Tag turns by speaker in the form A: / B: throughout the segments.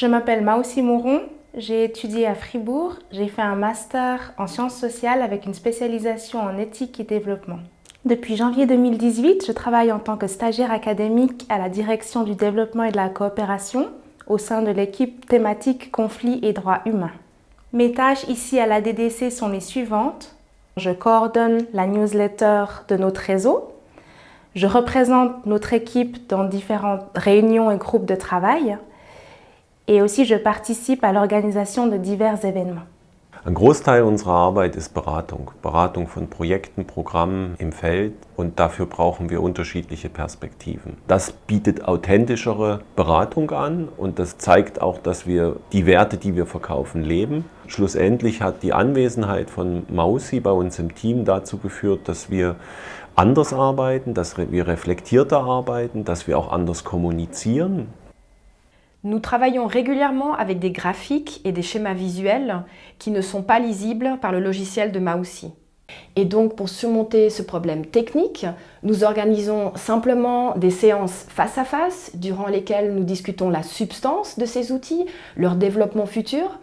A: Je m'appelle Maoussi Mouron, j'ai étudié à Fribourg, j'ai fait un master en sciences sociales avec une spécialisation en éthique et développement. Depuis janvier 2018, je travaille en tant que stagiaire académique à la direction du développement et de la coopération au sein de l'équipe thématique conflits et droits humains. Mes tâches ici à la DDC sont les suivantes. Je coordonne la newsletter de notre réseau. Je représente notre équipe dans différentes réunions et groupes de travail. Et aussi, je participe à l'organisation de divers événements.
B: Ein Großteil unserer Arbeit ist Beratung. Beratung von Projekten, Programmen im Feld und dafür brauchen wir unterschiedliche Perspektiven. Das bietet authentischere Beratung an und das zeigt auch, dass wir die Werte, die wir verkaufen, leben. Schlussendlich hat die Anwesenheit von Maoussi bei uns im Team dazu geführt, dass wir anders arbeiten, dass wir reflektierter arbeiten, dass wir auch anders kommunizieren.
C: Nous travaillons régulièrement avec des graphiques et des schémas visuels qui ne sont pas lisibles par le logiciel de Maoussi. Et donc, pour surmonter ce problème technique, nous organisons simplement des séances face à face durant lesquelles nous discutons la substance de ces outils, leur développement futur.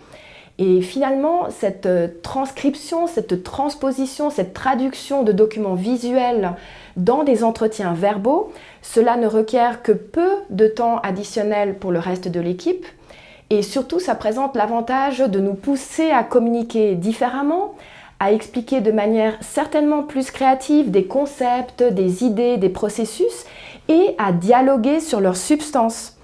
C: Et finalement, cette transcription, cette transposition, cette traduction de documents visuels dans des entretiens verbaux, cela ne requiert que peu de temps additionnel pour le reste de l'équipe. Et surtout, ça présente l'avantage de nous pousser à communiquer différemment, à expliquer de manière certainement plus créative des concepts, des idées, des processus et à dialoguer sur leur substance.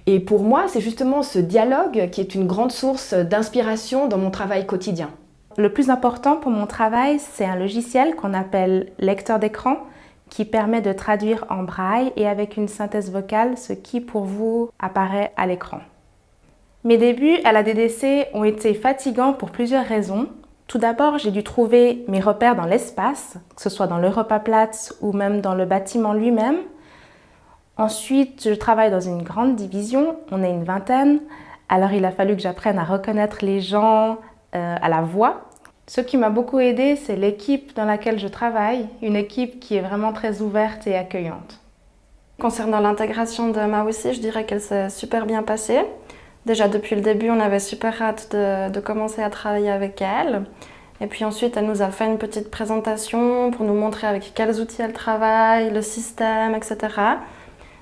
C: Et pour moi, c'est justement ce dialogue qui est une grande source d'inspiration dans mon travail quotidien.
A: Le plus important pour mon travail, c'est un logiciel qu'on appelle lecteur d'écran qui permet de traduire en braille et avec une synthèse vocale ce qui pour vous apparaît à l'écran. Mes débuts à la DDC ont été fatigants pour plusieurs raisons. Tout d'abord, j'ai dû trouver mes repères dans l'espace, que ce soit dans l'Europaplatz ou même dans le bâtiment lui-même. Ensuite, je travaille dans une grande division, on est une vingtaine, alors il a fallu que j'apprenne à reconnaître les gens à la voix. Ce qui m'a beaucoup aidé, c'est l'équipe dans laquelle je travaille, une équipe qui est vraiment très ouverte et accueillante.
D: Concernant l'intégration de Maoussi, je dirais qu'elle s'est super bien passée. Déjà depuis le début, on avait super hâte de commencer à travailler avec elle. Et puis ensuite, elle nous a fait une petite présentation pour nous montrer avec quels outils elle travaille, le système, etc.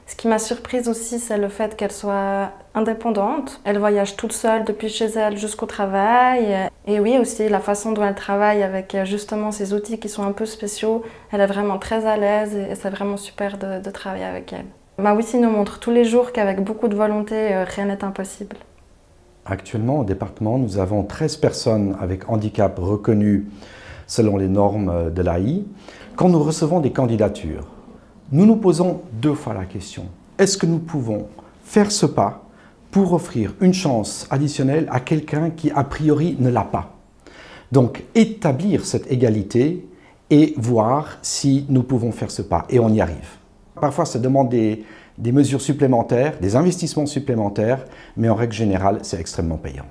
D: Ce qui m'a surprise aussi, c'est le fait qu'elle soit indépendante. Elle voyage toute seule depuis chez elle jusqu'au travail. Et oui, aussi la façon dont elle travaille avec justement ces outils qui sont un peu spéciaux. Elle est vraiment très à l'aise et c'est vraiment super de travailler avec elle. Maoussi nous montre tous les jours qu'avec beaucoup de volonté, rien n'est impossible.
E: Actuellement, au département, nous avons 13 personnes avec handicap reconnues selon les normes de l'AI. Quand nous recevons des candidatures, nous nous posons 2 fois la question. Est-ce que nous pouvons faire ce pas pour offrir une chance additionnelle à quelqu'un qui, a priori, ne l'a pas? Donc, établir cette égalité et voir si nous pouvons faire ce pas. Et on y arrive. Parfois, ça demande des mesures supplémentaires, des investissements supplémentaires, mais en règle générale, c'est extrêmement payant.